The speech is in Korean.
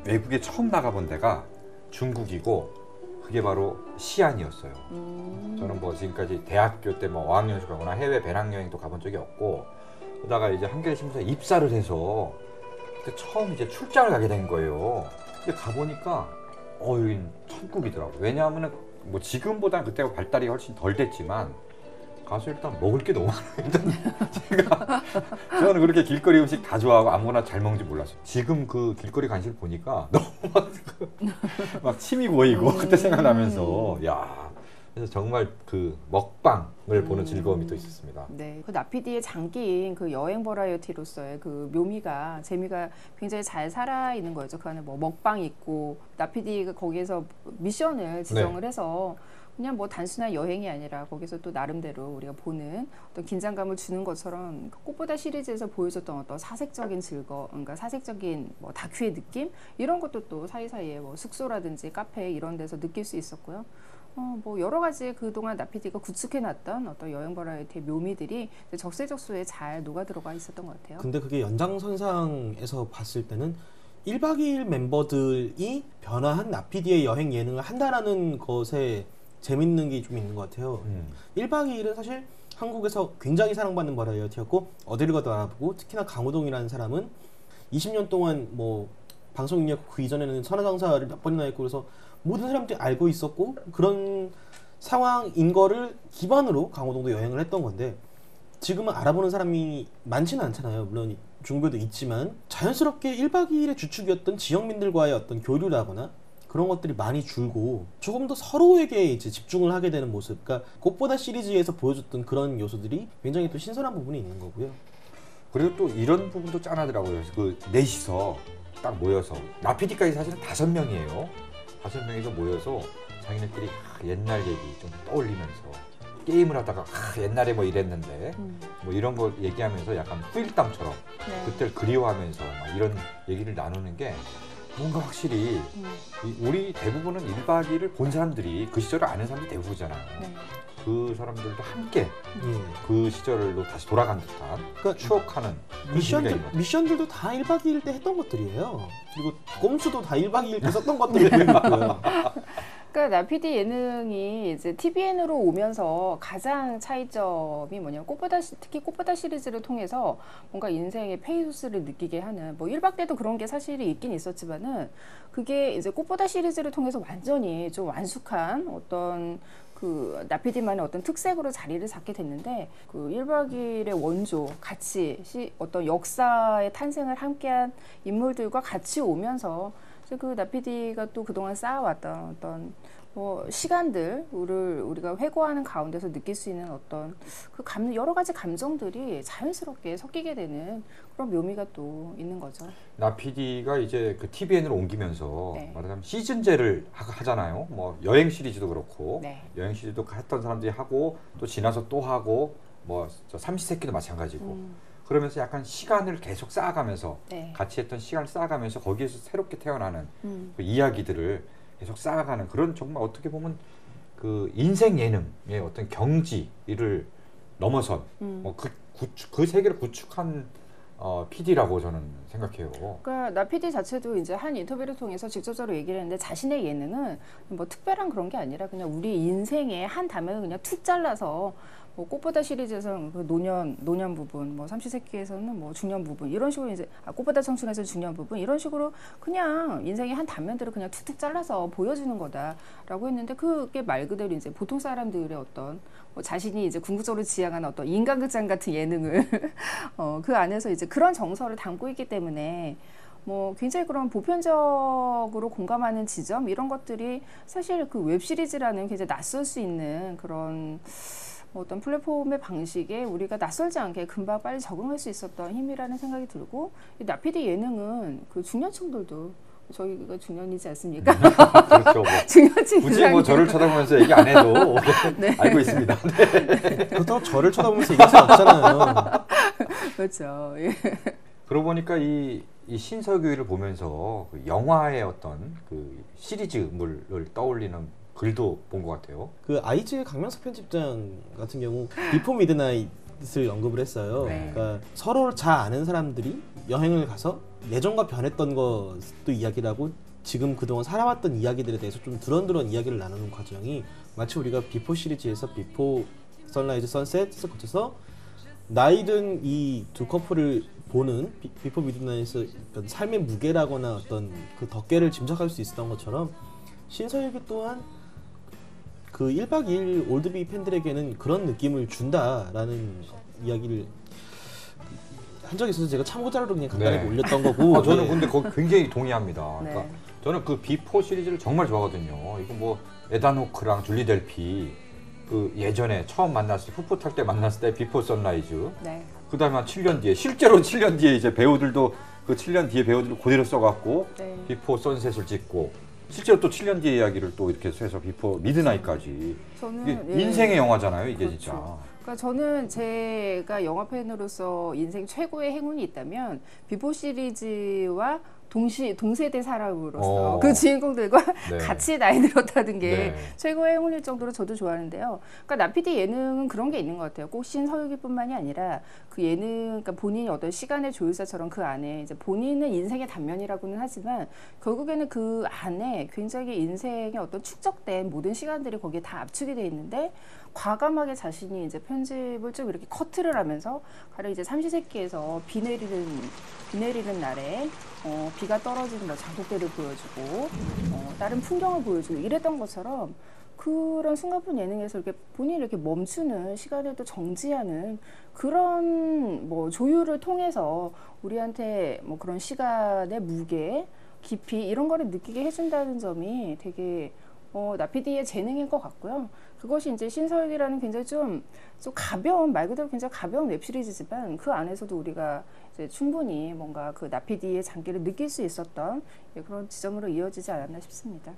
외국에 처음 나가본 데가 중국이고 그게 바로 시안이었어요. 저는 뭐 지금까지 대학교 때 뭐 어학연수 가거나 해외 배낭여행도 가본 적이 없고 그러다가 이제 한겨레 신문사에 입사를 해서 그때 처음 이제 출장을 가게 된 거예요. 근데 가보니까 여긴 천국이더라고요. 왜냐하면은 뭐 지금보다 그때가 발달이 훨씬 덜 됐지만 가서 일단 먹을 게 너무 많아요. 저는 그렇게 길거리 음식 다 좋아하고 아무거나 잘 먹는지 몰랐어요. 지금 그 길거리 간식을 보니까 너무 막 침이 고이고 그때 생각나면서 야 그래서 정말 그 먹방을 보는 즐거움이 또 있었습니다. 네, 그 나피디의 장기인 그 여행 버라이어티로서의 그 묘미가 재미가 굉장히 잘 살아 있는 거죠. 그 안에 뭐 먹방 있고 나피디가 거기에서 미션을 지정을 해서 그냥 뭐 단순한 여행이 아니라 거기서 또 나름대로 우리가 보는 어떤 긴장감을 주는 것처럼 그 꽃보다 시리즈에서 보여줬던 어떤 사색적인 그러니까 사색적인 뭐 다큐의 느낌 이런 것도 또 사이사이에 뭐 숙소라든지 카페 이런 데서 느낄 수 있었고요. 뭐 여러 가지 그동안 나피디가 구축해놨던 어떤 여행 버라이어티의 묘미들이 적세적소에 잘 녹아 들어가 있었던 것 같아요. 근데 그게 연장선상에서 봤을 때는 1박 2일 멤버들이 변화한 나피디의 여행 예능을 한다라는 것에 재밌는 게 좀 있는 것 같아요. 1박 2일은 사실 한국에서 굉장히 사랑받는 버라이어티였고 어디를 가도 알아보고 특히나 강호동이라는 사람은 20년 동안 뭐 방송 인력 그 이전에는 선화장사를 몇 번이나 했고 그래서 모든 사람들이 알고 있었고 그런 상황인 거를 기반으로 강호동도 여행을 했던 건데 지금은 알아보는 사람이 많지는 않잖아요. 물론 중국에도 있지만 자연스럽게 1박 2일의 주축이었던 지역민들과의 어떤 교류라거나 그런 것들이 많이 줄고 조금 더 서로에게 이제 집중을 하게 되는 모습. 그러니까 꽃보다 시리즈에서 보여줬던 그런 요소들이 굉장히 또 신선한 부분이 있는 거고요. 그리고 또 이런 부분도 짠하더라고요. 그 넷이서 딱 모여서 나피디까지 사실은 5명이에요. 5명이서 모여서 자기네끼리 옛날 얘기 좀 떠올리면서 게임을 하다가 옛날에 뭐 이랬는데 뭐 이런 거 얘기하면서 약간 후일담처럼 그때를 그리워하면서 막 이런 얘기를 나누는 게 뭔가 확실히 우리 대부분은 1박 2일을 본 사람들이 그 시절을 아는 사람들이 대부분이잖아요. 그 사람들도 함께 그 시절로 다시 돌아간 듯한 그러니까 추억하는 미션들도 다 1박 2일 때 했던 것들이에요. 그리고 꼼수도 다 1박 2일 때 썼던 것들이고요. 그러니까 나피디 예능이 이제 TVN으로 오면서 가장 차이점이 뭐냐면 특히 꽃보다 시리즈를 통해서 뭔가 인생의 페이소스를 느끼게 하는 뭐 1박 때도 그런 게 사실이 있긴 있었지만은 그게 이제 꽃보다 시리즈를 통해서 완전히 좀 완숙한 어떤 그 나피디만의 어떤 특색으로 자리를 잡게 됐는데 그 1박 2일의 원조 같이 어떤 역사의 탄생을 함께한 인물들과 같이 오면서 그 나피디가 또 그동안 쌓아왔던 어떤 뭐 시간들을 우리가 회고하는 가운데서 느낄 수 있는 어떤 그 여러 가지 감정들이 자연스럽게 섞이게 되는 그런 묘미가 또 있는 거죠. 나피디가 이제 그 TVN으로 옮기면서 말하자면 시즌제를 하잖아요. 뭐 여행 시리즈도 그렇고 여행 시리즈도 했던 사람들이 하고 또 지나서 또 하고 뭐 삼시세끼도 마찬가지고 그러면서 약간 시간을 계속 쌓아가면서 같이 했던 시간을 쌓아가면서 거기에서 새롭게 태어나는 그 이야기들을 계속 쌓아가는 그런 정말 어떻게 보면 그 인생 예능의 어떤 경지를 넘어선 뭐 그 세계를 구축한 PD라고 저는 생각해요. 그러니까 나 PD 자체도 이제 한 인터뷰를 통해서 직접적으로 얘기를 했는데 자신의 예능은 뭐 특별한 그런 게 아니라 그냥 우리 인생의 한 단면을 그냥 툭 잘라서 뭐 꽃보다 시리즈에서는 그 노년 부분, 뭐 삼시세끼에서는 뭐 중년 부분 이런 식으로 이제 꽃보다 청춘에서 중년 부분 이런 식으로 그냥 인생의 한 단면들을 그냥 툭툭 잘라서 보여주는 거다라고 했는데 그게 말 그대로 이제 보통 사람들의 어떤 뭐 자신이 이제 궁극적으로 지향하는 어떤 인간극장 같은 예능을 그 안에서 이제 그런 정서를 담고 있기 때문에 뭐 굉장히 그런 보편적으로 공감하는 지점 이런 것들이 사실 그 웹시리즈라는 굉장히 낯설 수 있는 그런 어떤 플랫폼의 방식에 우리가 낯설지 않게 금방 빨리 적응할 수 있었던 힘이라는 생각이 들고 이 나피디 예능은 그 중년층들도 저희가 중년이지 않습니까? 그렇죠. 뭐 중년층 굳이 뭐 저를 쳐다보면서 얘기 안 해도 알고 있습니다. 그렇다고 저를 쳐다보면서 얘기할 수 없잖아요. 그렇죠. 예. 그러고 보니까 이 신서규를 보면서 그 영화의 어떤 그 시리즈물을 떠올리는 글도 본 것 같아요. 그 아이즈의 강명석 편집장 같은 경우 비포 미드나잇을 언급을 했어요. 그러니까 서로를 잘 아는 사람들이 여행을 가서 예전과 변했던 것도 이야기를 하고 지금 그동안 살아왔던 이야기들에 대해서 좀 두런두런 이야기를 나누는 과정이 마치 우리가 비포 시리즈에서 비포 선라이즈 선셋을 거쳐서 나이든 이 두 커플을 보는 비포 미드나잇에서 어떤 삶의 무게라거나 어떤 그 덮개를 짐작할 수 있었던 것처럼 신서유기 또한 그 1박 2일 올드비 팬들에게는 그런 느낌을 준다라는 이야기를 한 적이 있어서 제가 참고자료로 그냥 간단하게 네. 올렸던 거고 저는 예. 근데 거기 굉장히 동의합니다. 네. 그러니까 저는 그 비포 시리즈를 정말 좋아하거든요. 이거 뭐 에단 호크랑 줄리 델피 그 예전에 처음 만났을 때 풋풋 탈 때 만났을 때 비포 선라이즈. 네. 그다음에 한 7년 뒤에 실제로 7년 뒤에 이제 배우들도 그 7년 뒤에 배우들을 그대로 써갖고 네. 비포 선셋을 찍고 실제로 또 7년 뒤의 이야기를 또 이렇게 해서 비포 미드나잇까지 저는 이게 인생의 영화잖아요. 이게 그렇죠. 진짜. 그러니까 저는 제가 영화 팬으로서 인생 최고의 행운이 있다면 비포 시리즈와 동세대 사람으로서 그 주인공들과 네. 같이 나이 들었다는 게 네. 최고의 행운일 정도로 저도 좋아하는데요. 그러니까 나피디 예능은 그런 게 있는 것 같아요. 꼭 신서유기뿐만이 아니라 그 예능, 그러니까 본인이 어떤 시간의 조율사처럼 그 안에 이제 본인은 인생의 단면이라고는 하지만 결국에는 그 안에 굉장히 인생의 어떤 축적된 모든 시간들이 거기에 다 압축이 돼 있는데 과감하게 자신이 이제 편집을 좀 이렇게 커트를 하면서 가령 이제 삼시세끼에서 비 내리는 날에 비가 떨어지는 뭐 장독대를 보여주고 다른 풍경을 보여주고 이랬던 것처럼 그런 순간뿐 예능에서 이렇게 본인이 이렇게 멈추는 시간을 또 정지하는 그런 뭐 조율을 통해서 우리한테 뭐 그런 시간의 무게, 깊이 이런 거를 느끼게 해준다는 점이 되게 나피디의 재능인 것 같고요. 그것이 이제 신서유기라는 굉장히 좀 가벼운, 말 그대로 굉장히 가벼운 웹시리즈지만 그 안에서도 우리가 이제 충분히 뭔가 그 나피디의 장기를 느낄 수 있었던 그런 지점으로 이어지지 않았나 싶습니다.